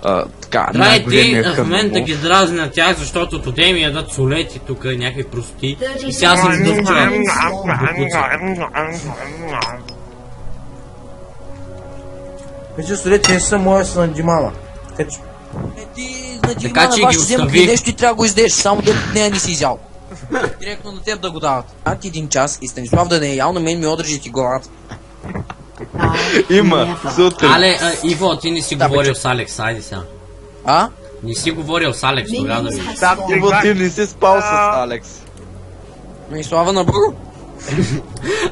така, Трябва ти най-големия в момента карнавал. ги дразни на тях, защото тоде ми ядат солети тук, някакви прости. И сега се издъвчват. Вече столетия не са моя, са на Димана. Така че... Ти на Така Димана че баш ги вземат остави. ли нещо и трябва да го издеш, само дето нея не си изял. Директно на теб да го дават. Един час и Станислав да не е ял, на мен ми отрежи ти главата. Има, сутрин. Але, Иво, ти не си говорил с Алекс, айде сега. А? Не си говорил с Алекс, тогава да видиш. Иво, ти не си спал с Алекс. И слава на Богу.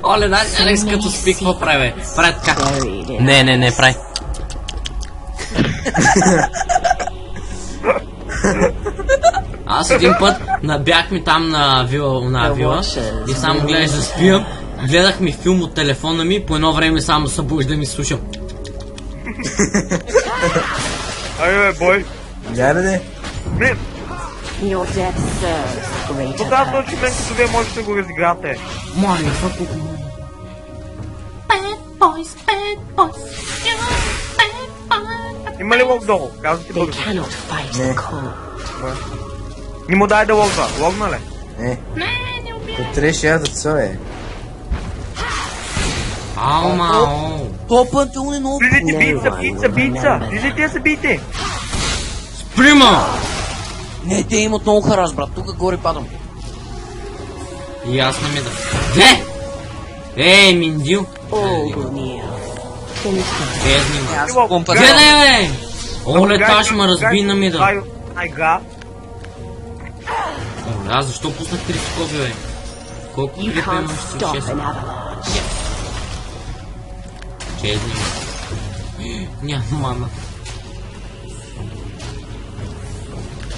Оле, дай Алекс като спи, какво прави, бе? Прави така. Не, прави. Аз един път набях ми там на вила и само гледаш да спия. Гледах ми филм от телефона ми, по едно време само събуждам и слушам. Айде, бой. Няма да. Your death serves a greater Тогава точно мен като вие можете да го разиграте. Моля, това колко... Има ли лог долу? Казвате They бързо. cannot fight Ne. the cold. Не му дай да логва. Логна ли? Не. То трябваше я да цо е. Ау, мао. То пантеон е много... Влизайте, бийца. Влизайте да се бийте. Прима! Не, те имат много харас, брат. Тук горе падам. И аз не ми да... Де? Ей, Миндил. All will kneel. Finish Безни ма. Аз Иво, помпа. Гледай, бе! Оле, таш ма разби на ми да. Айга. Оле, аз защо пуснах 3 скоби, бе? Колко You крипа can't имаш? stop an avalanche. Чезни ма. Няма мана.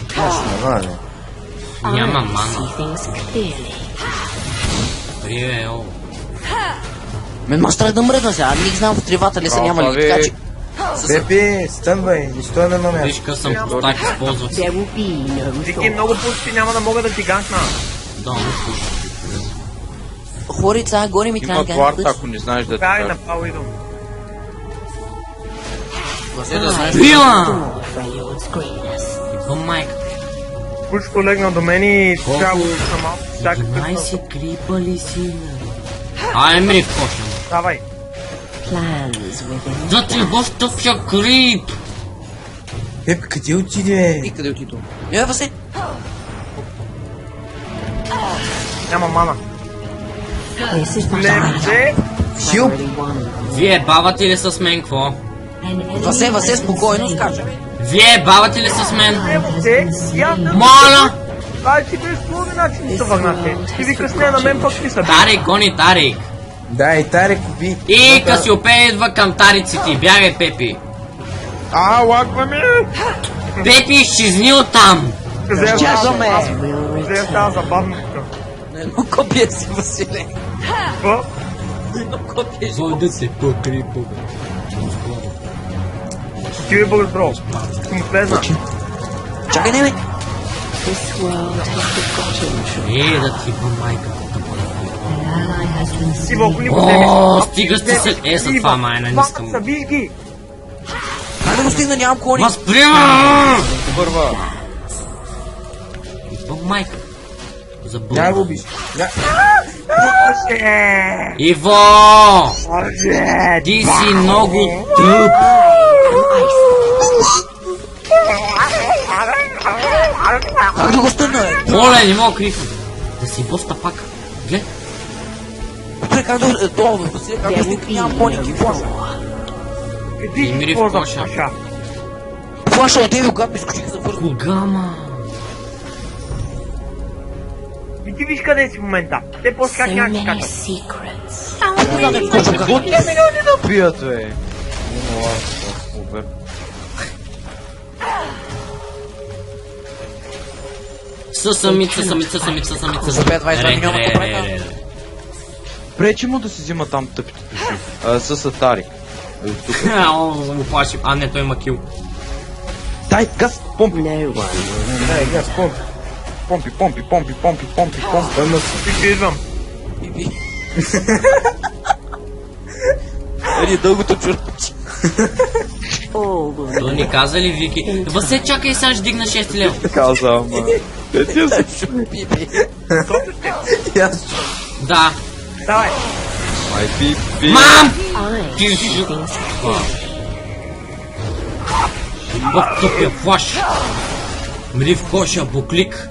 Точно, не. Няма I see мана. things clearly. Приве, о. Мен ма страх да мръдна сега. Не знам в тревата ли са няма ли. Така че... Пепи, стънвай, не стой на едно място. Виж късъм постак използват. There will be no Вики thought. много пусти, няма да мога да ти ганкна. Да, му слушай. Хорица, горе ми Има трябва кварта, ако не знаеш да ти Край кажа. направо идвам. да знаеш. Била! For Lord's greatness. О, майка. Кучето легна до мен и Колко? трябва да съм малко. Чакай, 11 крипа ли си, бе? Ай, ми вкошам. давай. Plans within. Да ти го стъпча крип! Пепи, къде отиде? И къде отидо? Не, Васе. Няма мана. This is the Лепче. Хил? already won. Вие бавате ли с мен, какво? Васе, спокойно скача. Вие бавате ли с мен? Лепче. Я да... Моля! Ай, ти без слови начин се върнахте. Ти викаш не на мен, пък ти са. Тарик, гони Тарик! Да, и Таре купи. И Касиопея идва към тариците. Бягай, Пепи! Лагва ми! Пепи, изчезни оттам! Чакаме. Взе тази забавна тук. На едно копие си, Василе. Какво? Едно копие си. Да се покрипа, Ти ви бъдеш бро. Съм влезна. Чакай, не, бе. This world has forgotten. Е, да ти ба майка. An ally has been Ти вълко ни го О, вземеш. стига сте се... Е, за това майна не искам. Са, виж ги. Ай да го стигна, нямам кони. Възприема! Първа. Ба майка. Няма Забърва. го убиш. Иво! Ти си много тъп! Как да го стигна, бе? Оле, не мога крикна. Да си боста пак. Глед. Добре, как да... Това, Василе, как да стигна, нямам кони, ки флаша. Иди Мири какво в за коша. паша. Флаша от Еви, когато ми скочих за върху. Кога, ма? И ти виж къде си в момента. Те после как so някакви many скачат. secrets. Какво ти милиони да пият, бе? Има лак, Самица. За 5-22 милиона по-прека. Пречи му да си взима там тъпите души. С Атарик. О, му плаши. А, не, той има кил. Дай, газ, помпи, No one will Дай, газ, помпи. помпи. Той ма Ти идвам. Еди, дългото чурпачи. All will То ни каза ли Вики? Васе, чакай, сега ще дигна 6 лева. Каза, ама. Те ти я И аз Да. Давай. Ай, пи. Мам! I Ти shall си... be escaped. В тъпия флаш. Мри в коша, буклик.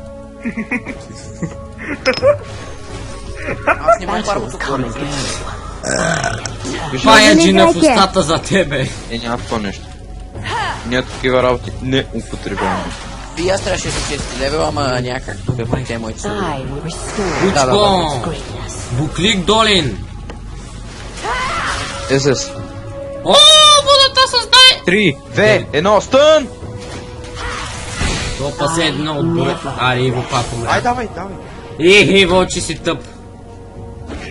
Аз не мога Battles първото come горе. and go. Паяджина в устата за тебе. Няма това нещо. Ние такива работи не употребяваме. И аз трябваше да съм 6 левел, ама някак тук те моите са. I will restore Да, да, да. Кучко! greatness. Буклик Долин. СС. О, водата създай! 3, 2, 1, стън! То пасе едно от бой. Аре, Иво пак умря. Ай, давай, давай. Иво, че си тъп.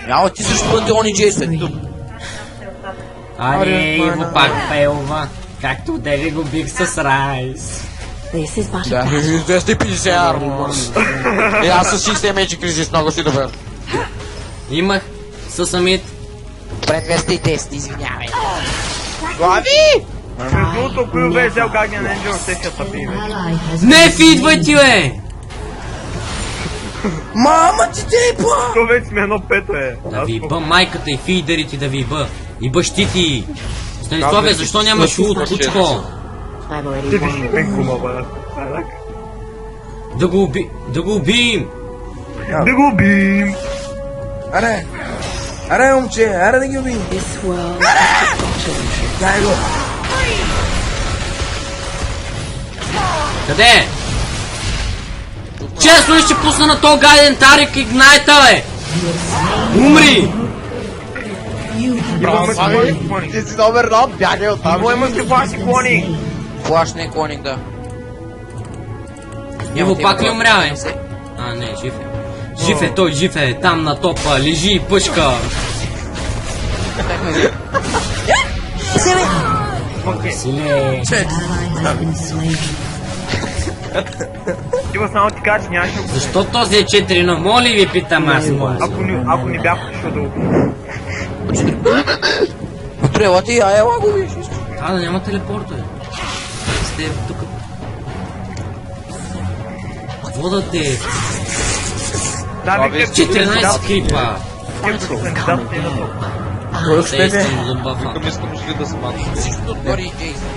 Яо, ти също пантеони Джейсън. Тук. Аре, Иво пак пелва. Както Деви го бих с Райс. This is but a Да, battle. 250 армор. И аз с 60 мечи кризис, много си добър. Имах със самит. Пред 210, извинявай. Между другото, ако бе взел Guardian Angel, те ще тъпи, бе. Ally has Не, идвай ти, бе! Мама ти тепа! То вече сме едно пето, е. Да ви бъ майката и фидерите да ви бъ. И бащи ти. Станиславе, защо нямаш лут, кучко? I've already Ти won виж the мен кума, бе. Да го убием. Да го убим! Аре! Аре, момче, аре да ги убим! This world has forgotten. Дай го! Къде? Честно ли ще пусна на то гайден Тарик Игнайта, бе? Умри! Имаме клоник. Ти си номер едно, бягай оттам! Имаме си флаши клоник. Флаш не е клоник, да. Иво пак ли умря, бе? А, не, жив е. Жив е той, жив е. Там на топа, лежи и пъшка. Силе. Ally has been slain. Тива само ти кажа, че нямаше да го... Защо този е 4 на моли ви питам аз, моля? Ако не бях отишъл да го... Трябва ти, ела го виж. А, да няма телепорта, бе. Сте тук. Какво да те? Да, бе, 14 крипа. Просто Те не искам да бафа. Искам ли да се мана? Всичко отгоре и Джейсън.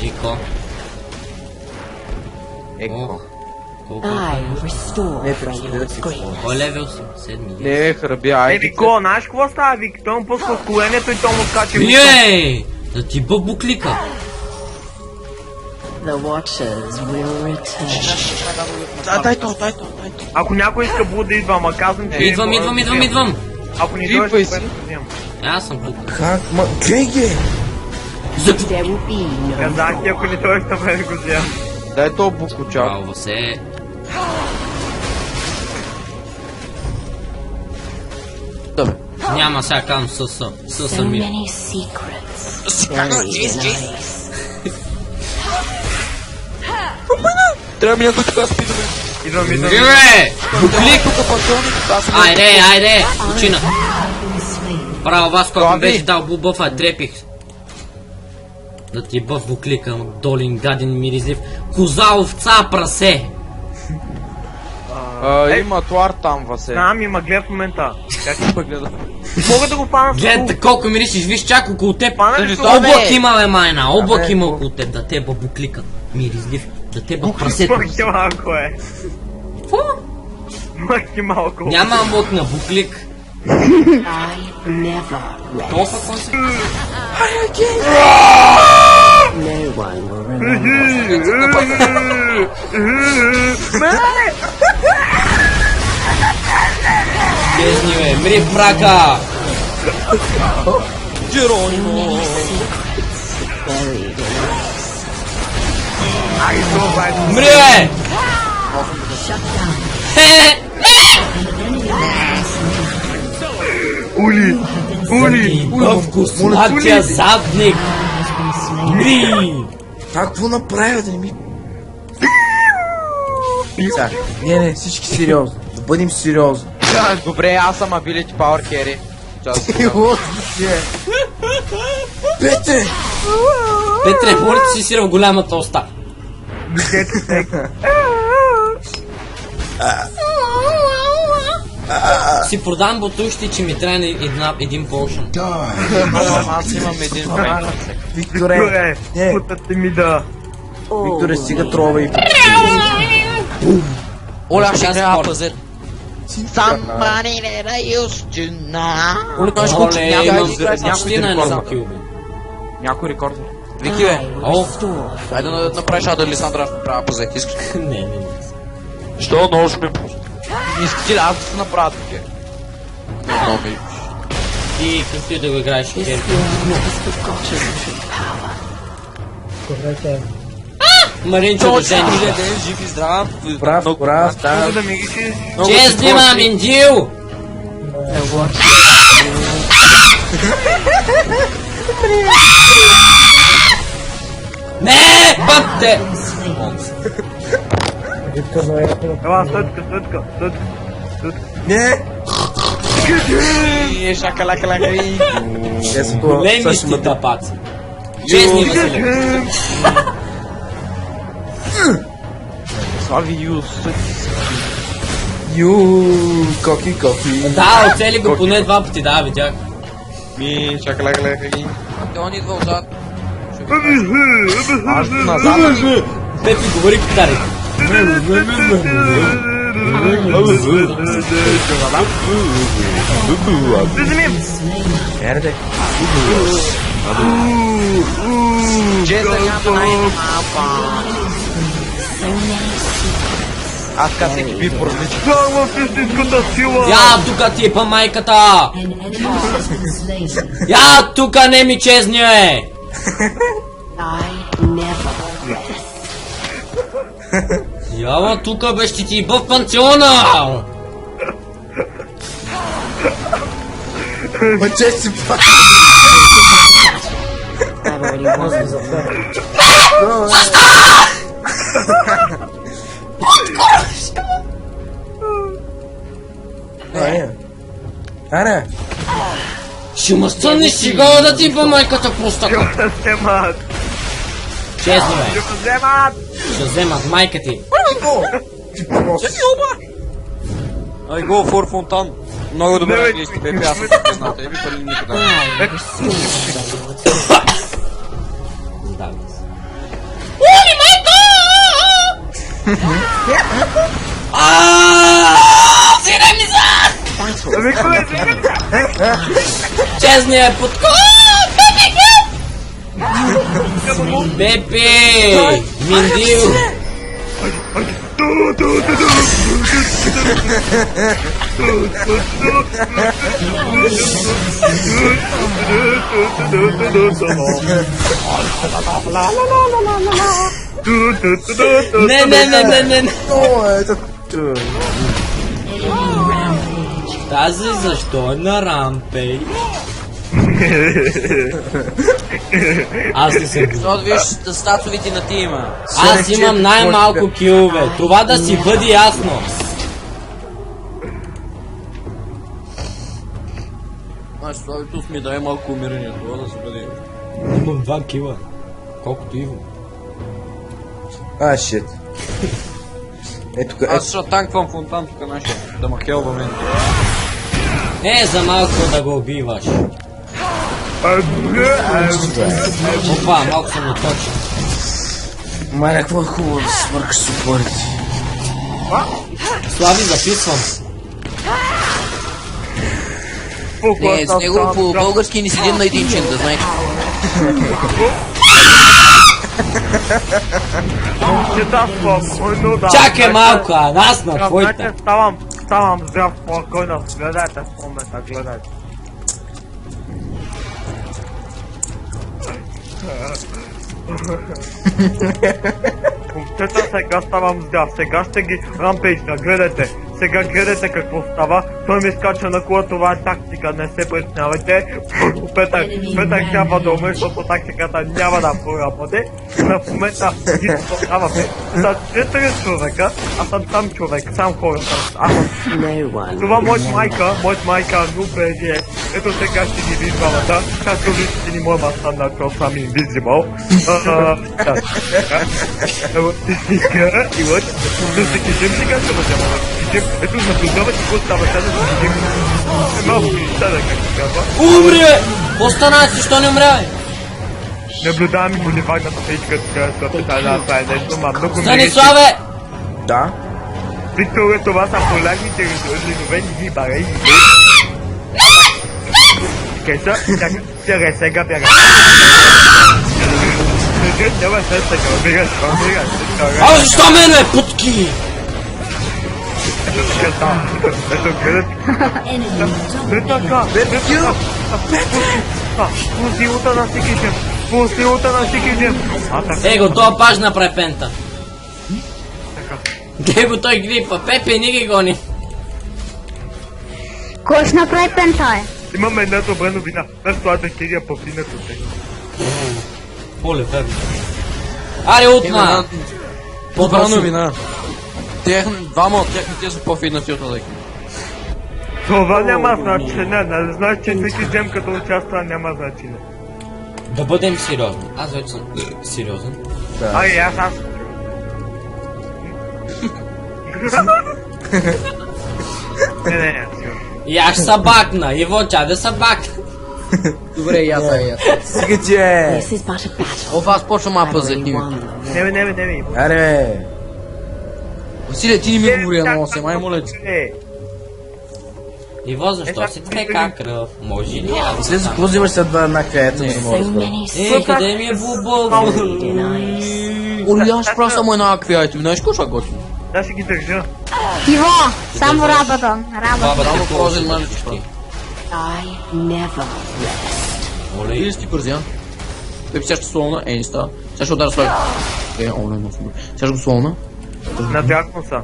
Ико. Еко. Колко? I restore Rayon's greatness. Кой левел си? Седми. Не, храби, айде. Вико, знаеш какво става, Вик? Той му пусва в коленето и той му скача. Ей! Да ти бъбуклика. The Watchers will return. Дай то, дай то. Ако някой иска Бул да идва, ама казвам, че... Идвам. Ако не Идвай дойдеш, си. ще вземам. Аз съм тук. Как, ма, гледай ги! There will be no Казах ти, ако не дойдеш, да го вземам. Дай то букучак. Алва се. Няма сега кам със so Самир. many secrets Как buried Джейс, in Джейс? ice. Трябва ми някой така спидове. Идвам. Гире! Буклик! Тук пантеони, аз съм... Айде! Учина! Been slain. Браво, Васко, ако Слави! беше дал бубъфа, трепих. Да ти бъв буклика, долин, гаден, миризлив. Коза, овца, прасе! Има туар там, Васе. Знам, има глед в момента. Как Па гледа. мога да го фана с Гледайте колко миришиш, виж чак около теб. Пане ли това, бе? Облак има, бе, майна, облак Абе, има какво? около теб, да те буклика. Миризлив, да те бъв прасето. Мъхи малко е. Какво? Мъхи малко. Няма облак на буклик. I never rest. Толкова кой се... No one will remember. Кезни, бе, мри в мрака! Many secrets buried in ice. Ай, това е. Мри, бе! Shut down. Хе! Ули. В вкуснатия задник! Has been slain. Мри! Так, какво направя да не ми... Сега, не, всички сериозно. Да бъдем сериозни. Добре, аз съм ability power carry. Час. Петре! Петре, моля ти си сира в голямата уста. Си продам бутушки, че ми трябва един полшън. Аз имам един фрейм. Викторе! Добре, Не, путата ми да. Викторе, стига трова и... Оля, ще Сега трябва спорт. пазар. Somebody that I used to know. Оле, той ще купи Оле, някой имам играе с почти на някой едно рекорд. килби. Някой рекорд. Вики, бе. О, Айде да направиш Ада Лисандра, аз направя пазар. Искаш? не. Що много ще ми пусти? Искате ли аз да се направя такива? Много ми. Ти както и да го играеш, This Кер. world has forgotten true power. Маринчо, рождение. Ден, жив и здрав. Прав, прав, да. Да ми ги Честни, маминдил! Не, бъбте! Ела, стътка. Не! И шакалакалака и... Ето, Големи сега ще сте ме да... тапаци. Честни, Василев. Слави Юс. Ю, коки. Да, оцели го поне 2 пъти, да, видях. Ми шакалакалака и... Он идва отзад. Аз назад. Пепи, говори китари. Ерде. Аз казах екипи поразлични. Само в истинската сила! Я, тука ти е па майката! An enemy has been slain. Я, тука не ми честни, е! I never rest. Ява, тука бе, ще ти бъв пансиона! Мъче си па! I've already won. Ане! Ще ме стънеш сега да ти па майката пустака! Ще вземат! Честни, бе! Ще вземат! Ще вземат майка ти! Ай го, фор фонтан. Много добре Не, английски, Пепи, аз съм те познал. Те ви пари никога. Да, бе. Викторе, Честни е под Пепи! Миндил! Не! О, ето... Тази защо е на рампей? Аз не съм. Защото виж статовите на тима. Аз имам най-малко килове. Това да си бъде ясно. Значи славито ми дай малко умиране, това да се бъде. Имам 2 кила. Колкото Иво. А, шит. Ето, Аз ще танквам фонтан тук нашия, да ма хелва мен. Не за малко да го убиваш. Опа, малко съм наточен. Майна, какво е хубаво да се смъркаш с отворите. Слави, записвам. Не, с него по български не седим на един чин, да знаете. Чета спокойно, да. Чакай малко, а нас на твоята. Ставам здрав спокойно. Гледайте в момента, гледайте. Момчета, сега ставам здрав. Сега ще ги рампейджна, гледайте. сега гледайте какво става. Той ми скача на кола, това е тактика, не се притеснявайте. Петър трябва да умре, защото тактиката няма да проработи. В момента ги споставаме. Са 4 човека, аз съм сам човек, сам хора съм. No one. Това моят майка Нуберие. Ето сега ще ги ви двамата. Както виждате ни моя стана, защото съм invisible. Ево, ти сега и лъч. Да се кичим сега, ще бъдем. Ето наблюдавате какво става сега, да се кичим. Малко мечтада, както казва. Умри, бе! Остана, защо не умря, бе? Наблюдавам и боливарната печка, така да се пита, това е нещо, ма много Станиславе! Да? Викторе, това са полярните ледовени гибари. Къса, чакай сега бяга. Няма се сега, бягаш. А, защо мен, бе, путки? Ето, гледат. По силата на всеки ден. По силата на всеки ден. Его, това паж направи пента. Его, той грипа. Пепе, не ги гони. Кой ще направи пента, Имаме една добра новина. Наш това бактерия повдигнат от те. Оле, верно. Аре, утма! Добра новина. Двама от техните са по-фитнати от Алеки. Това няма значение. Не знаеш, че всеки ден като участва няма значение. Да бъдем сериозни. Аз вече съм сериозен. Ай, аз. Не, И аз ще са бакна. Иво, ча да са бакна. Добре, и аз. Стига че! This is but a battle. О, аз почвам мапа за Harry ними. won the war. не. Аре! Василия, ти не ми говори на 8, ай моля ти. Иво, защо си така кръв? Може ли аз? След за какво взимаш след два еднакви яйца, не мога да So разбера. many Къде ми е бубъл? denies. Оли, аз просто само една акви яйца, знаеш какво ще готвим? Да ще ги държа. Иво, само работа. Бабата Само е прозен малички. I never rest. Оле, Или си бързия? Той сега ще слона, не става. Сега ще удара слой. Оле, много супер. Сега ще го слона. Надясно са.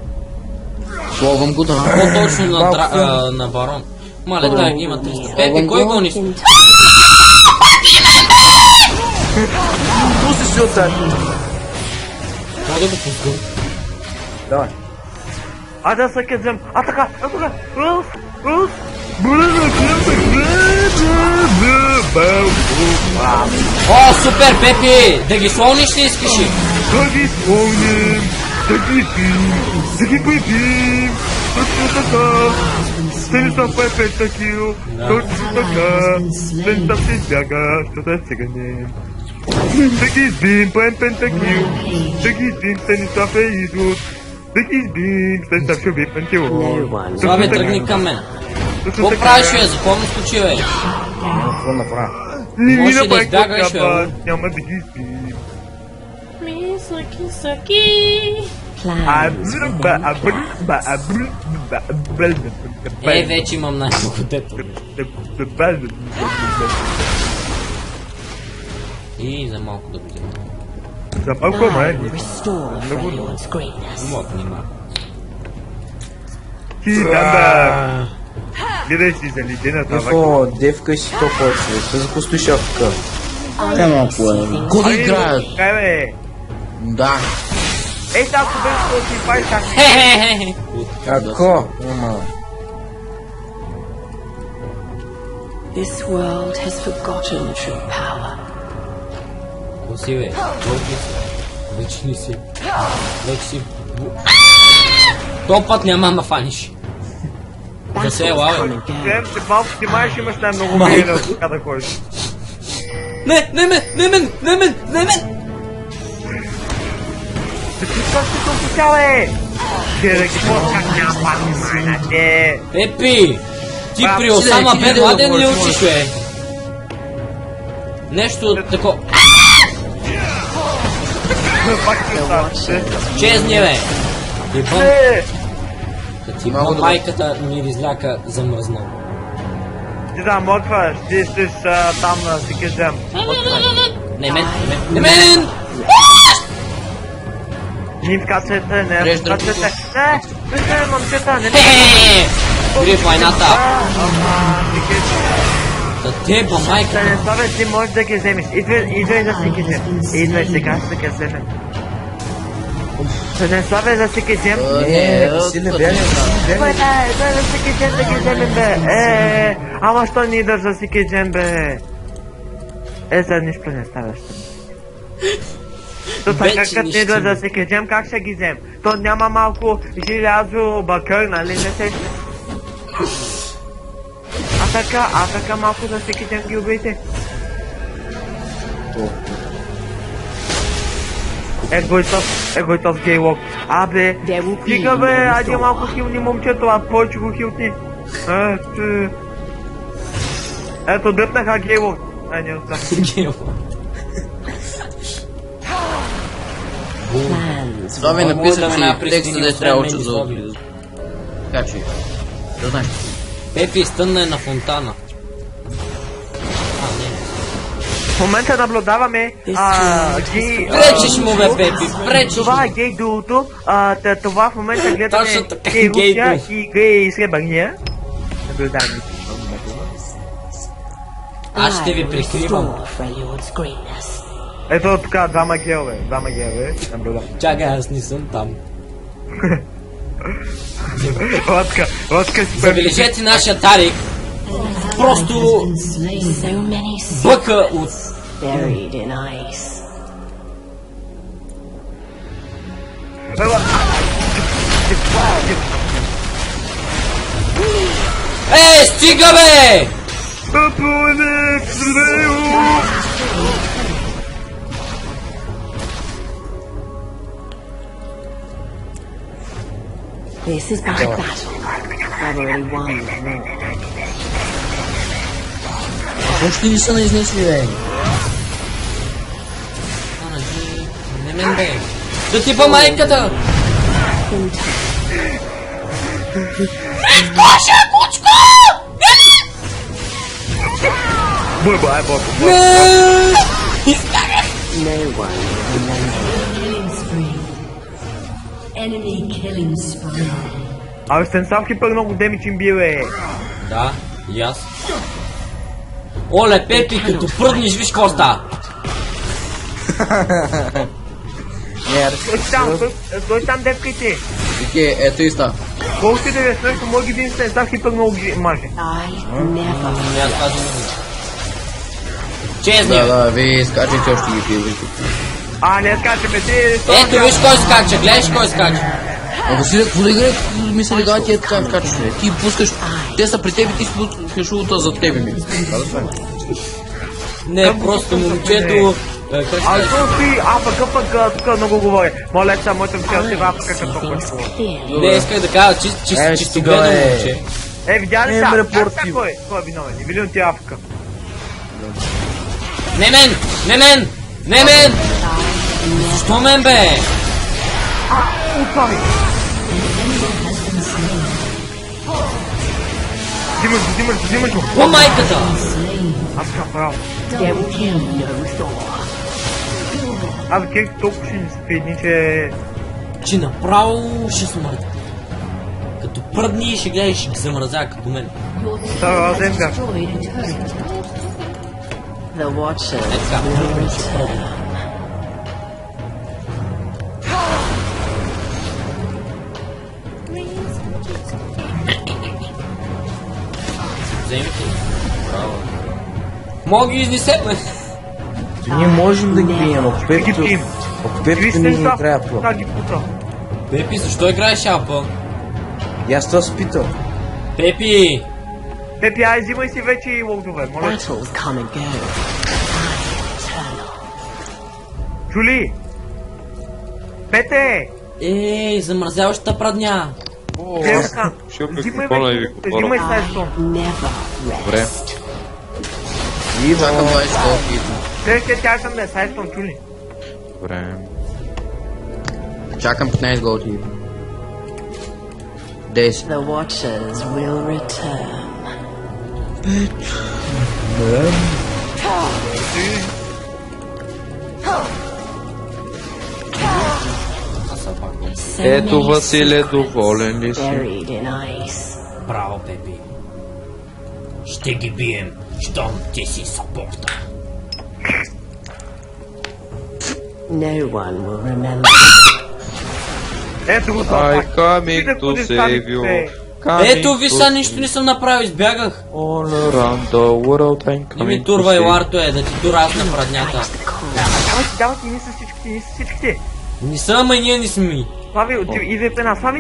Словам го, да. по-точно на барон. Мале, дай, има 300. Пепе, кой го ни? Пусти си от тази! Мога да го пускам. Давай. А да се кезем. А така. Рус. О, супер, Пепе! Да ги слониш ли искаш ли? Да ги спомним, да ги пим, да ги припим. Точно така. Станислав Пепе такил. Точно така. Станислав се избяга, що да се гънем. Да ги избим, правим пентакил. Да ги избим, Станислав е идут. Да ги избим, Станислав ще би пентило. No one. Славе, тръгни към мен. Какво правиш, бе? За какво ме случи, бе? Какво направя? Не ми Може да направи избягаш, какво трябва, бе. няма да ги избим. Е, вече имам най-много дето. И за малко да го взема. За малко, май. Restore everyone's greatness. Мога внима. Ти, данда. Гледай си за ледената вака. Какво, девка си то почва. Ще запустиш тук. Го да играят. Кай, бе. Да. Ей, сега ако беше да си пай така. Хе-хе-хе. Какво? Ама... This world has forgotten true power. Какво си, бе? Колко си? Вече не си. Вече си... То път няма ма фаниш. Да се ела, бе. Гледам, че малко ти маеш имаш най-много време така да ходиш. Не мен! Това ще съм пусял, бе. Гледай, какво няма майната. Пепи! Ти Брат, при Осама ти Бен да Ладен ли говориш, учиш, бе? Нещо тако... Пак ще остава. Чезни, бе! Ебам, Е, като ти Много добре. майката ми изляка замръзнал. ти да, мокваш, ти стиш там на Сикеджем. Не мен! Не скачате, не Режда скачате. Не, момчета, не. Хе-хе-хе! Спри войната! Да теба, майка! Станиславе, ти можеш да ги вземеш. Идвай да си ги взем. Идвай сега, ще ги вземем. Станиславе, да си ги взем. Си не бяга. Бе, да си ги взем, да ги вземем, бе. Ама що ни идваш да си ги взем, бе? За нищо не ставаш. То така Вече като нищо идва не. да си ги взем, как ще ги взем? То няма малко желязо, бакър, нали не се? А така малко да си ги взем ги убийте. Егойтов гейлок. Абе, стига бе, айде малко хилни момчето, а повече го хилтни. Ето дръпнаха гейлок. Не остава. Plans Това ми написа, да ме че текста да е трябва че за отвори. Така че, да знаеш. Пепи изтънна е на фонтана. В момента наблюдаваме гей... Пречиш му бе, Пепи, пречиш му. Това е гей дуото, това в момента гледаме Точно така, гей гей Русия дуо. и гей Сребърния. Наблюдаваме. Аз ще ви прикривам. restore Freljord's greatness. Ето така, двама геове, наблюдавам. Чакай, аз не съм там. Лодка си Забележете нашия Тарик. Просто So many бъка от... buried in ice. Стига бе! This is my battle. I've already won the war. Още ли са на изнесли, бе? Не мен бе. Да ти па майката! No one Enemy killing spree. Абе, Станислав Хипър много демидж им бил, Да, и аз. Оле, Пепи, като пръднеш, виж какво става. Той там девкайте. Окей, ето и ста. Колкото да ви е смешно, може един Станислав Хипър много ги маже. I never Аз тази не виждам. Чезни, бе. Да, вие скачайте още ги пивайте. Не скачаме, ти... Ето виж кой скача, гледаш кой скача. Ако си какво да играе, ми се лега, ти е така скачаш, бе. Ти пускаш, те са при тебе, ти спускаш улта зад тебе ми. Не, просто момчето... Как се А казва? то си АПК пък тук много говори. Моля се, моето момче си в АПК като see things пък. clearly. Не, исках да кажа, чисто гледам момче. Видя ли Ем, са? репортив. Кой е виновен? И Вилион ти е АПК. Не мен! Не мен! Не мен! Защо мен бе? Отпави! Взимаш го! О, майката! Аз така право. Double kill, no Thor. Аз кек толкова ще ни спидни, че... Че направо ще смъртя. Като пръдни ще гледаш, ще ги замразя като мен. Това е земка. The Watchers Е така. will return. Вземете ли? Мога ги изнесем. Ние можем да ги бием, ако Ги пепито... пием. Ако пепито ни не трябва плък. Как ги пута? Пепи, защо играеш апа? И аз това спитал. Пепи! Пепи, ай, взимай си вече и лоудове, моля. Battles come and go. Eternal. Жули! Пете! Ей, замразяващата прадня. Девка! Ще Взимай прикола и вече, ви взимай говоря. сайстон. Never Добре. rest. Чакам 20 колки. Треще тя съм да е сайстон, чули? Добре. Чакам 15 голки. 10. The Watchers will return. Аз са пак. Ето Василе, доволен ли си? Buried in ice. Браво, Пепи. Ще ги бием, щом ти си сапорта. No one will remember. Ето го I това. coming to save you. Ето ви са, нищо не съм направил, избягах. All around the world I'm Не ми coming турвай, to save. Ларто е, да ти тура аз на браднята. Давайте, ние са всичките, ние са всичките. Не са, ама и ние не сме. Слави, иди в една. Слави,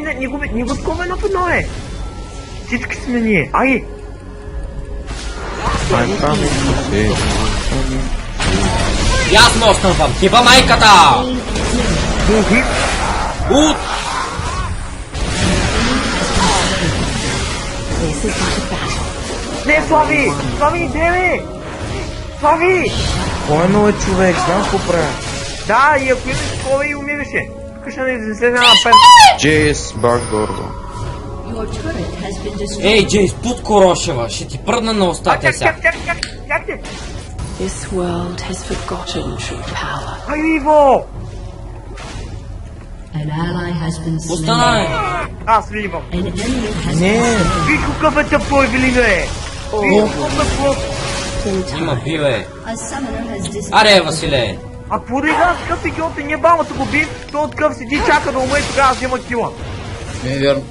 не го такова едно в едно е. Всички сме ние. Ай! I'm coming to save you. И аз ме останвам, хиба майката! Ут! This is not a battle. Не, Слави! Слави, иде бе! Слави! Спокойно е, човек, знам какво правя. Да, и ако имаш такова и умираше. Тук ще не излезе една пен. Джейс Бакдордо. Ей, Джейс, пут Корошева, ще ти пръдна на устата сега. Чакайте! This world has forgotten true power. Ай, Иво! An ally has been slain. Останай! Аз ви имам. An enemy has Не, Виж какъв е тъп той, Евелина е! Виж какъв е плод! Има биве. a summoner has disappeared. Аре, Василе! А порига, скъп идиоти, ние бамата го бим, той от къв седи, чака да уме и тогава взема кила. Не е вярно.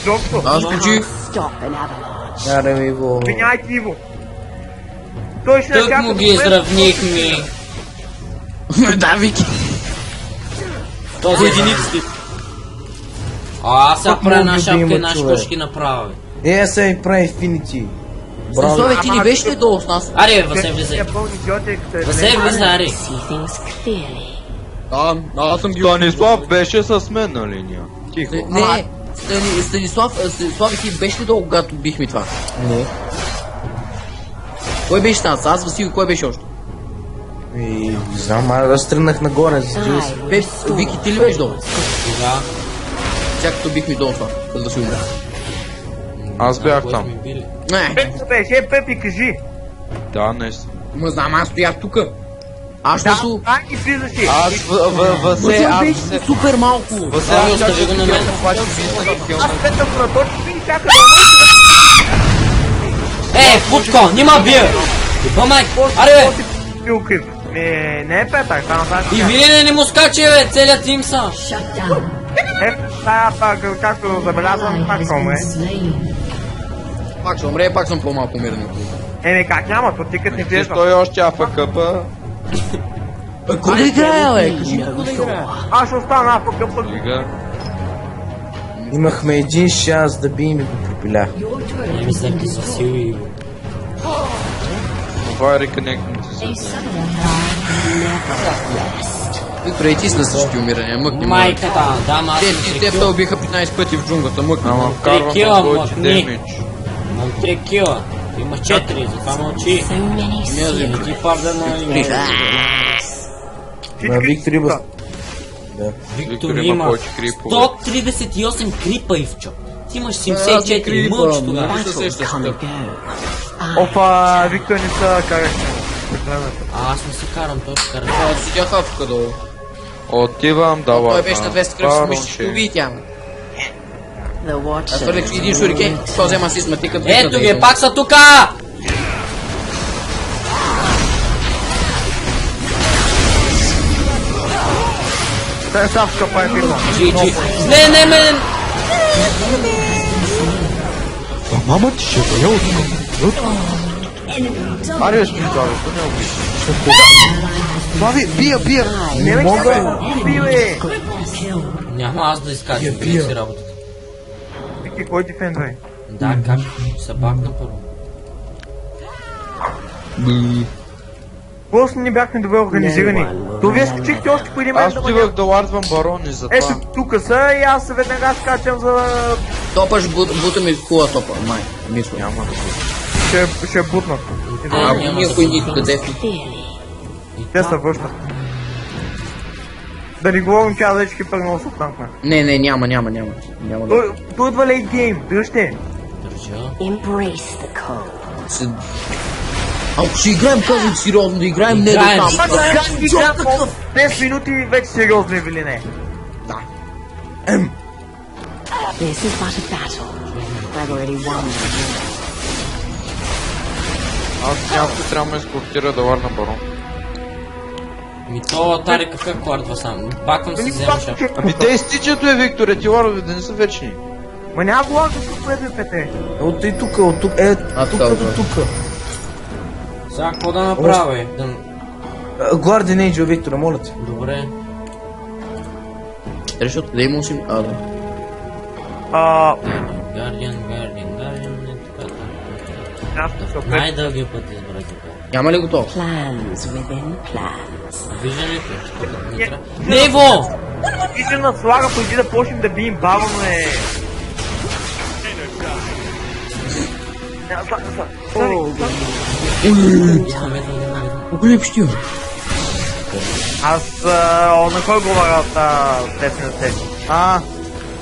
Доктор, Аз почих. Stop an avalanche. аре ми го. обвиняйте Иво. Той ще Тък чака му да ги уме. изравнихме. Да, Вики. Този единици. А, аз сега Как правя мога на да шапка има и на човек? шкошки направя. Е, сега ми прави Infinity. Браво. Славе, ти не беше ли долу с нас? Аре, Васе, влизай. Е пълни идиоти, като е Васе, влизай, аре. See things clearly. Да, аз съм ги... Станислав беше с мен на линия. Тихо. Не, Станислав, ти беше ли долу, когато бихме това? Не. Кой беше там? Аз, Васил, кой беше още? И не знам, аз тръгнах нагоре с Джейс. I Пеп, Вики, ти ли беше долу? Да. Чак като бихме долу това, за да се умре. Аз бях Кой там. сме били? Не, Пепи беше, Пепи, кажи. Да, наистина. ма знам, аз стоях тука. Аз защото... И влизаше. Аз, Васе, Васил аз беше се... супер малко. Васе, Ами, аз чаках остави го на мен. обаче влизах в Аз килна. петък на точки и чака да уме и Е, Путко, нима бие! Иба майк! Аре, бе! бил крив. Не е петък, там И Вилине не му скачи, бе! Целият тим са! Shut down. Е, тая пак, както забелязвам, Ally пак has ще been умре. slain. Пак ще умре, пак съм по-малко умерен. Еми как няма, то ти като не Ти влезва. той още АФК-па. Кой да играе, бе? Кажи ми кой да играе. Аз ще остана пък пък. Лига. Имахме един шанс да бием и го пропилях. Your turret Не мисля, ти са сили и... Това е реконектните a се. summoner has Виктор, и ти си на същи умирания, мъкни. Майката, да, ма аз съм Те 3 те убиха 15 пъти в джунглата, мъкни. Ама вкарвам кила, на твоите махни. демидж. Имам 3 кила. Имаш 4, затова мълчи. So many Не, seas. взем. Не ти парда на Виктор. На Виктор има... Виктор има има повече крипове. 138 крипа, Ивчо. Ти имаш 74, мълч тогава. Не се сещаш. Come and go. Опа, Виктор не са караш. А, аз не се карам, той се кара. Аз седях авка долу. Отивам да Той беше на 200 кръв, си мисля, ще лапам. уби тя. The Аз твърдих, че един шурикен, що взема си сматика. Ето ги, пак са тука! Те са в капа е пирма. Джи. Не, мен! Мама ти ще бъде откъм. Аре, ще ми дава, то не обича. Слави, бия! Не ме мога. Биле. Няма аз да изкачам, бия си работата. Вики, кой ти фендвай? Да, как? Се бакна първо. Просто не бяхме добре организирани. То вие скачихте още преди мен Аз да отивах да лардвам барони, Ето, затова. тук са и аз веднага скачам за... Топаш бута ми хула топа, май. Мисля. Няма да бъде. Ще бутнат. А, Ако няма ние да кои се нито да дефни. Те се връщат. Да ни говорим, че аз вече ги пърнал с танкна. Не, няма. Няма да. Той идва лейт гейм, дръжте. Държа. Embrace the cold. Се- Ако ще играем, казвам сериозно, да играем не до Играем. там. Ама как ги грам 10 минути вече сериозно или не? This is but a battle. I've already won. Аз някой трябва да ме ескортира да варна барон. То Тари какъв квартва сам? Баквам си взема шап. Ами те изтичат, Викторе, ти ларове да не са вечни. Ма няма го лага тук, пете. От и тук, от тук, тук до тук. Сега какво да направя? Guardian Angel, Виктора, моля те. Добре. Трябваше откъде има си... да. Guardian, не така. Най-дългия път избрах така. Няма ли готов? Plans within plans. Виждането. Нево! Виждана слага преди да почнем да бием баваме. Огъня пищил. Аз на кой говоря от теб на теб?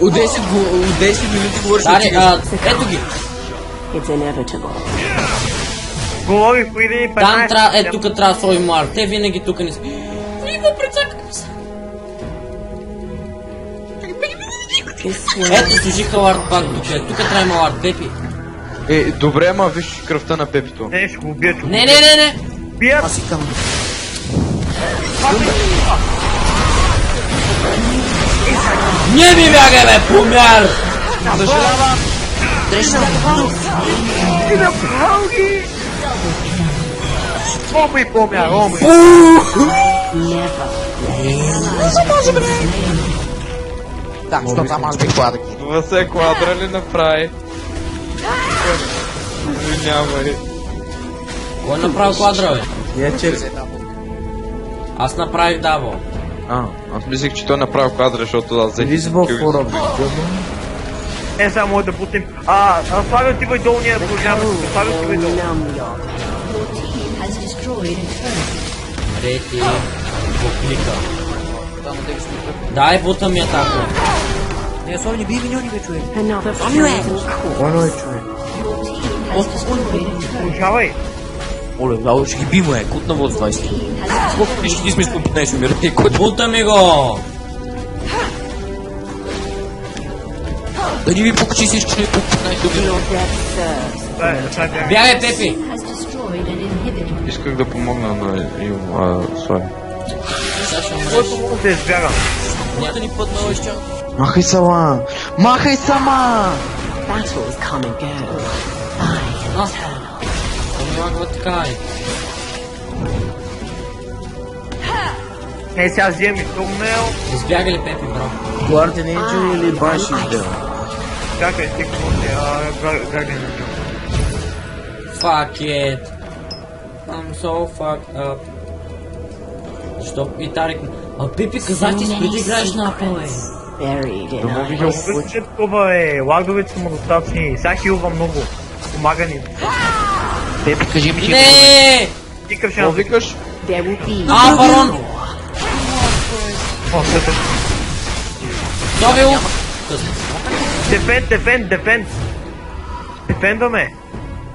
От 10 минути говориш Тари, ето ги. It's inevitable. Говорих преди 15. Там трябва, тук трябва да сложим мар. Те винаги тук не са. Ниво, прецакаме се. Ето, служиха лард пак тук. Тук трябва има лард, Пепи. Добре, ама виж кръвта на Пепито. Не, ще го убия, Не. Бият! Аз си към. Не ми бягай, бе, помяр! Съжалявам! Ти направо ги! Омай, помяр, омай! Да, защото там аз бих кладък. Това се квадра ли направи? Няма ли? Кой направи квадра, бе? Я че... Аз направих дабл. Аз мислих, че той направи квадра, защото аз взех... Visible for object. Само да путим. Славя ти бай долу, ние продължаваме. Славя ти бай долу. Your team has destroyed a turret. Рети. Поклика. Дай бута ми атака. Не, особено не бие миньони, бе, човек. Another frozen core. Кой е човек? Your team has destroyed a turret. Продължавай. Оле, да, ще ги бимо е, кут на воз 20. Колко всички ти сме с компетенция, умирате, кой Бута ми го! да ни ви покачи всички, ще ви покачи. Your death serves. Бягай, Пепи! Has destroyed an inhibitor. Исках да помогна на Слави. Който мога да избягам. Някъде ни път на още. Махай сама! Махай сама! Battles come and go. I am eternal. Помагва така е. Сега вземем и турнел. Избяга ли Пепи, бро? Guardian Angel или Banshee избягам? Чакай, стикно се, Guardian Angel. Fuck it. I'm so fucked up. Защо и Тарик... Пепи, казах ти спреди играеш на Апъл, е. Buried in Да ice. Лагдовете са това, Лагдовете са му достатъчни. Сега хилва много. Помага ни. Пепи, кажи ми, че... Не! Тикъв Какво шанс. викаш? There will be Барон! Също. Добил! Дефендваме.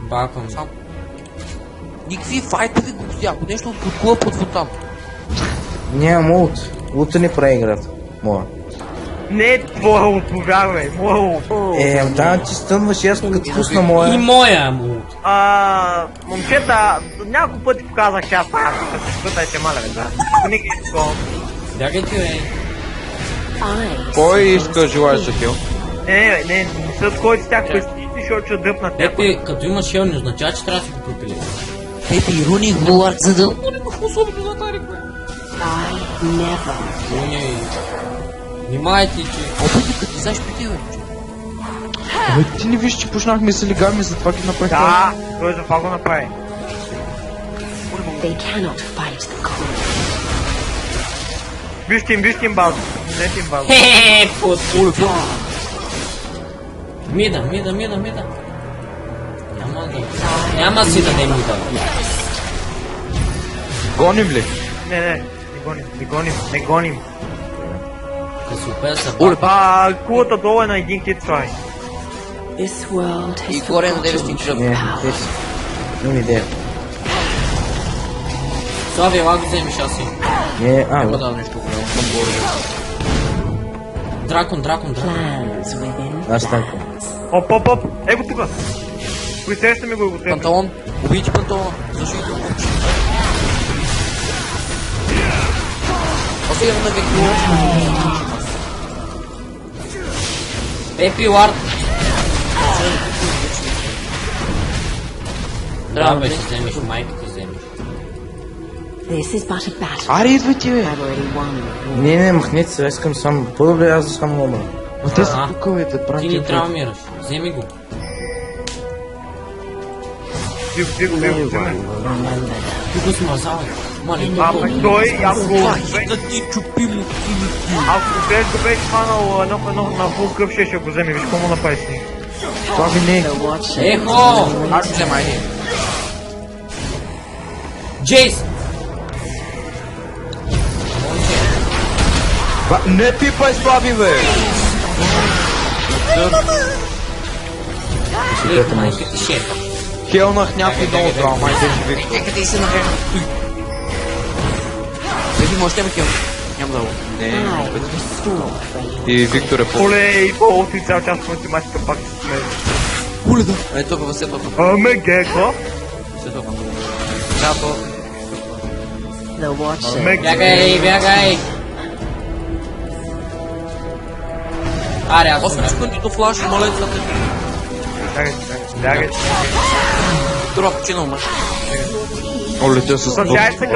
Баквам. Никакви файтови глупости, ако нещо подкува под футам. Нямам ult. Улта не прави играта. Моя. Не твоя ult, повярвай. Моя ult. Да, ти стънваш и аз като пусна И моя. моя му. Момчета, няколко пъти показах, че аз правя. Спътайте, маля, бе, да. Никой не такова. Бягай ти, бе. I. Кой иска желаеш за хил? Не, след който с тях пестите, защото ще дръпнат някой. Пепи, като имаш хел, не означава, че трябва да си го пропили. Пепи, руни Гулард, за да... I never. Внимайте, че... Опити, като ти знаеш пити, бе. Ти не виж, че почнахме с лигами, затова ги направих. Да, той за това го направи. They cannot fight the cold. Вижте им база. Не им база. Хе-хе-хе, пут. Мида. Няма си да не мида. Гоним ли? Не гоним. Да се опея са Кулата долу е на един хит, това е. This world И has горе на тебе forgotten стича. power. Имам идея. Слави, ела го вземеш аз си. Не, Няма да нещо голямо, съм горе. дракон. Plans within Аз така. Оп. Его тука. Присеща ми го тебе. Панталон. Убийте панталона. Защитите го. После имам на Виктор. Пепи Лард. Трябва да си вземеш майката, вземеш. This is but a battle. Аре, идвайте, бе! I've already won. Не, махнете се, искам сам. По-добре аз да сам умра. Но те са тук, бе, те Ти правят. не травмираш. Вземи го. Диго. Ти го смазавай. Моля, Той, ако Да ти чупи му. без го беше хванал на фул кръв, ще го вземе. Виж какво му направи с него. Това ви не е. The watcher. Ехо! Аз ще взема, айде. Джейс! Не пипай слаби, бе! Ей, майка ти шеф. Хелнах някой долу това, май беше Виктор. Нека ти се навреме. Беби, може да ме хил. Няма да го. Не, I restore faith. и Виктор е по... Оле, и по-олти цял час в математика пак се смее. Уле да. Ето тук, все тук. Аме, геко. Все тук. Трябва то. The watcher. Бягай! Аре, аз 8 умрях. секунди до флаш, моля за те. Бягай. Втора починал мъж. Олетя с... Съсядайте се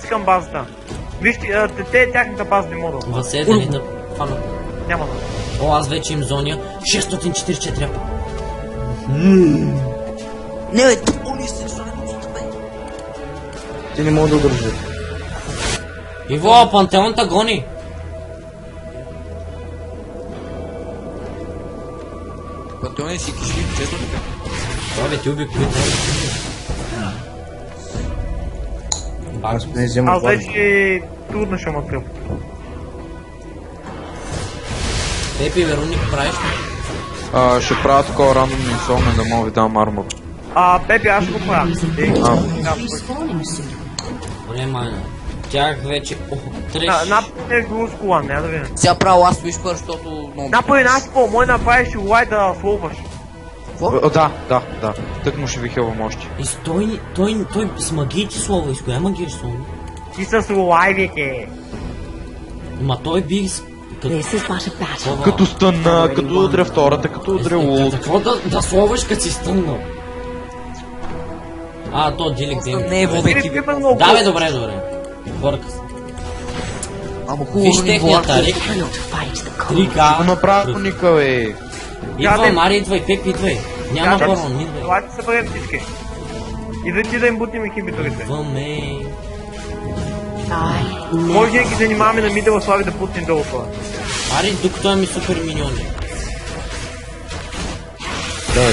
към базата, Вижте, те тяхната база не мога. Васе, дали да фана. Няма да. О, аз вече им зоня. 644 апа. Не, бе, ули се, че Ти не мога да удържат. Иво, пантеонта гони. Пантеони си кишли, честно така. Това бе, ти уби кои Аз не взема Аз това. вече трудно ще ма кръв. Пепи, Вероник, правиш ли? Ще правя такова рандомно инсолмен да мога ви дам армор. Пепи, аз ще го правя. Respawning soon. Не, майна. Тях вече... О, треш. Напълне го с колан, няма да видим. Сега правя ласт whisper, защото... Напълне нас мой направиш лай да словаш. Да. Тък му ще ви хелвам още. И той с магиите слова, и с коя магия ще слова? Ти с лайвите. Ма той би... This is but a battle. Като стънна, като удря втората, като удря лут. Какво да словаш, като си стъмнал? То дилик дим. Не е вобеки. Да, бе, добре. Бърка се. Ама хубаво Виж ни техния говори. тарик. Cannot fight the cold. 3К. Го направя ника, бе. Идва, Мари, идвай, Пеп, идвай. Няма барон, идвай. Елате се бъдем всички. И да им бутим екипиторите. Идваме. I Може да ги занимаваме на мидела слави да путнем долу това. Мари, докато имаме супер миньони.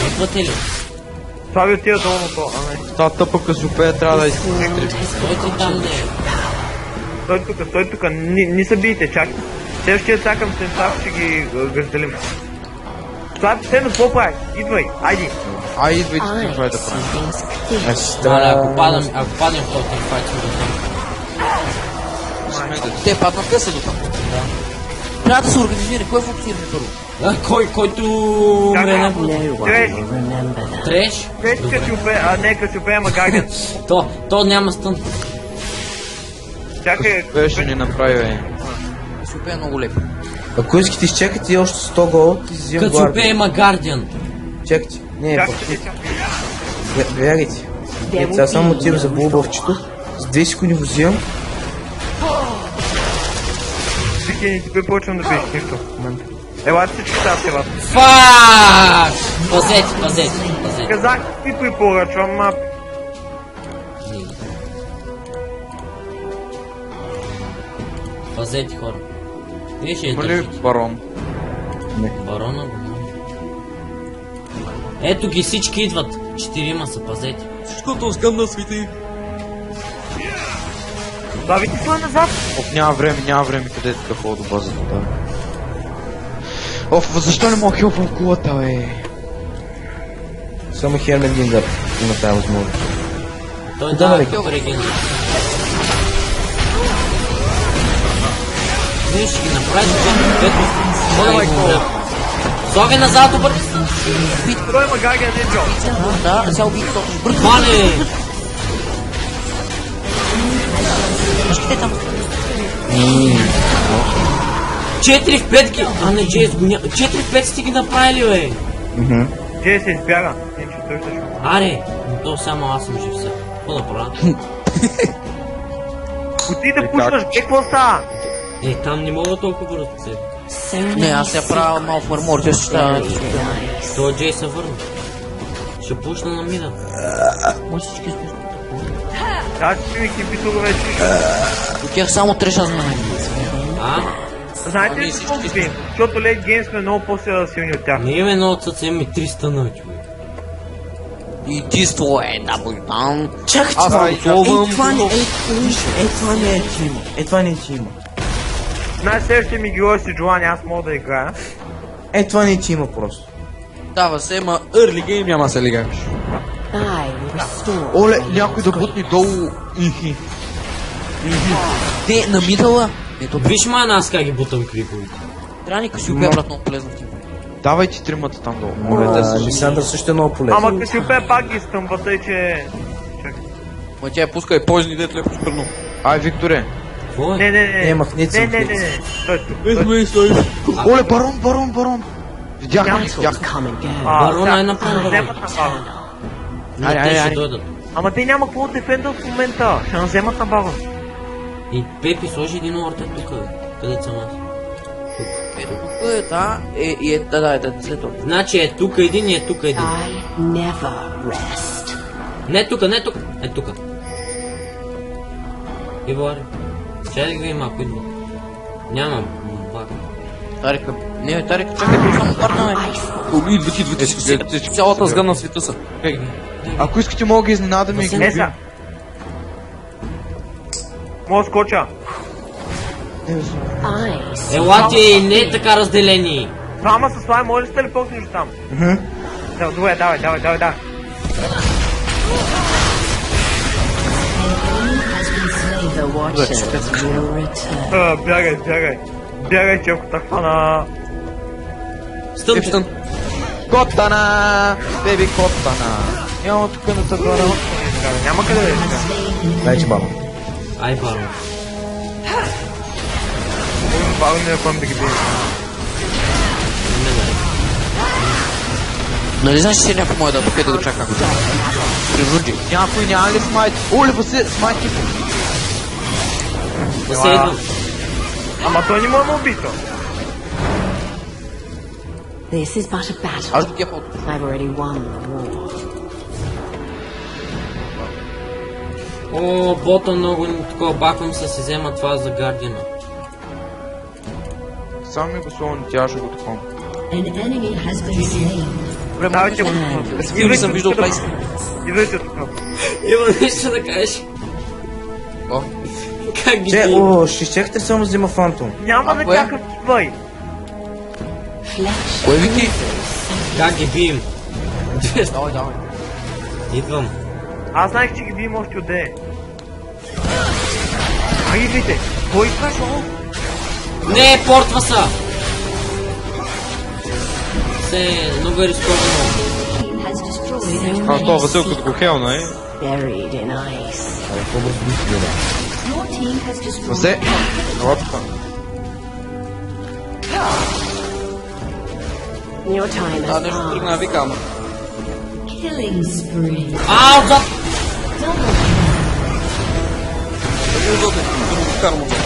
Идвате ли? Слави отива долу на това, а не. Та тъпа късопея трябва да изкусти. Стойте там, де. Стой тук, не се бийте, чакай. Следващия цакам сенсав ще ги разделим. Слави, Сено, какво прави? Идвай, айди. Идвайте ти, това е да правим. against fear. Маля, ако паднем в този файт, сме до Те паднат къса до там. Трябва да се организира. Кой е фокусиран първо? там. Който умре на No one Треш. will remember that. треш, Треш Касиопея, не Касиопея, ма Гардиан. то няма стън. Чакай, Беше ни направи, бе. Супер много леп. Ако искате, изчекайте още 100 гол и си взем Като гвардия. има Гардиан. Чекайте. Не, чакай, бягайте. Сега само отивам за булбавчето. С 2 секунди го взимам. Всички ни ти препоръчвам да пишеш нищо в момента. Елате всички тази се вас. Фак! Пазете. Казах ти препоръчвам, Пазете, хора. Вие ще Има ли държите. барон? Барона го няма. Ето ги, всички идват. 4 са, пазете. Всичкото сгъмна свети. Слави ти сла назад. Няма време, къде е така хова до базата, да. Защо не мога хилвам кулата, бе? Само Хермендингър има тази възможност. Той Да, дава бе. като реген. Ние ще ги направим Соги назад, обърни се! Той има гагия, не Джо. Да, сега убих точно. Бързо. Хване! Те там. 4 в 5 ги! А не, Джейс го няма. 4 в 5 сте ги направили, бе! Джей се избяга. Иначе той ще шо. Аре! То само аз съм жив сега. Какво да правя? Ти да пушваш, какво става? Там не мога толкова бързо да се. Не, аз я правя малко в армор, че ще става. Това Джей се върна. Ще пушна на мида. Може всички спустят. Да, че ми кипитога вече. От тях само 3 шанса на мен. А? Знаете ли какво спим? Защото Late Game сме много по-силни от тях. Не имаме едно от съца, имаме 300 на човек. И ти с твое, да бъй там. Чакай, Аз това готовам. това не е тима. Това не е тима. Най-следващия ми герой си Джоани, аз мога да играя. Това не е тима просто. Дава се, ма early game няма да се лигаш. Оле, някой да бутни долу. Ихи. Те на мидъла. Ето, Виж ма аз как ги бутам криповите. трябва ни Касиопея, брат, много полезно в тим. Давайте тримата там долу. Моля те се. Лисандър също е много полезен. Ама Касиопея пак ги стъмва, тъй че... Ма тя я пуска и поизни дет леко спърно. Ай, Викторе. Какво е? Не. махнете се, Не. махнете Той тук. Оле, барон. Видяхме. Барона е направен барон. Вземат на барон. Не, те ще дойдат. Ама те няма какво дефендър в момента. Ще вземат на барон. И Пепи сложи един орта тук. Къде съм аз? Ето тук е, да, да, след това. Значи е тук един и е тук един. Не тук. Е тук. Ивари. Чай да ги има, ако идва. Нямам. Тарика. Не, Тарика, чакай, тук само парна, бе. Идват. Цялата сгън на света са. Ако искате, мога ги изненадаме и ги Не убим. са. Мога да скоча. Елати, не е така разделени. Двама с слай, може ли сте ли по-книжи там? Да, добре, давай. The Watchers will return. Бягай, че ако те хвана... Стъпчен. Котана! Беби котана! Няма тук на тъгара. Няма къде да е. Дайте баба. Ай, барон. Барон не е пъм да ги бие. Нали знаеш, че някой може да тук да го чака? Принуди. Някой няма ли смайт? Оле, смайт типо. Да се идвам. Ама той не може да убийства. This is but a battle. Аз до кефа от I've already won the war. О, бота много такова баквам се си взема това за Гардиана. Само ми го словно, тя ще го такова. An enemy has been slain. Давайте го. не съм виждал 20. Идвайте тук. Има нещо да кажеш. О, Как ги Че, бие? ще щехте само взима фантом. Няма да кое? чакат твой. кой вики? Как ги бием? Давай. Идвам. Аз знаех, че ги бием още отде. Идвайте. Кой искаш? Не, портва са! Много е рисковано. Has destroyed А, това Васил като го хелна, е. buried in ice. Your team has destroyed Васе, ела тук. your time Да, has нещо passed. тръгна да вика, ама. Killing spree. А, отзад! Double Да го отзад, да го вкарам отзад.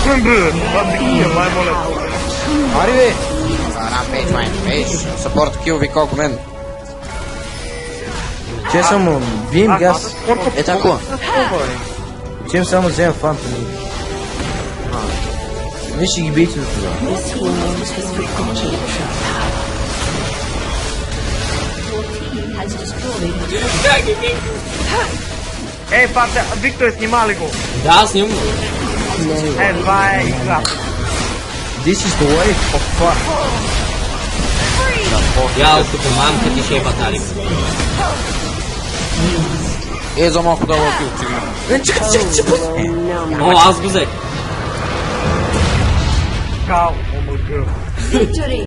Това бикия, май моля. Ари бе! Rampage, man. Hey, support kill ви колко мен. Че само бием газ. Е тако. Че само взема фантом. Вие ще ги бийте до това. This team has forgotten true power. Your team has destroyed Ей, пате, Виктор, снима ли го? Да, снимам. Това е игра. This is the way of fuck. Я тук мамка ти ще е батарик. Е, за малко да локи от сега. Чакай. О, аз го взех. Кал, омага. Victory!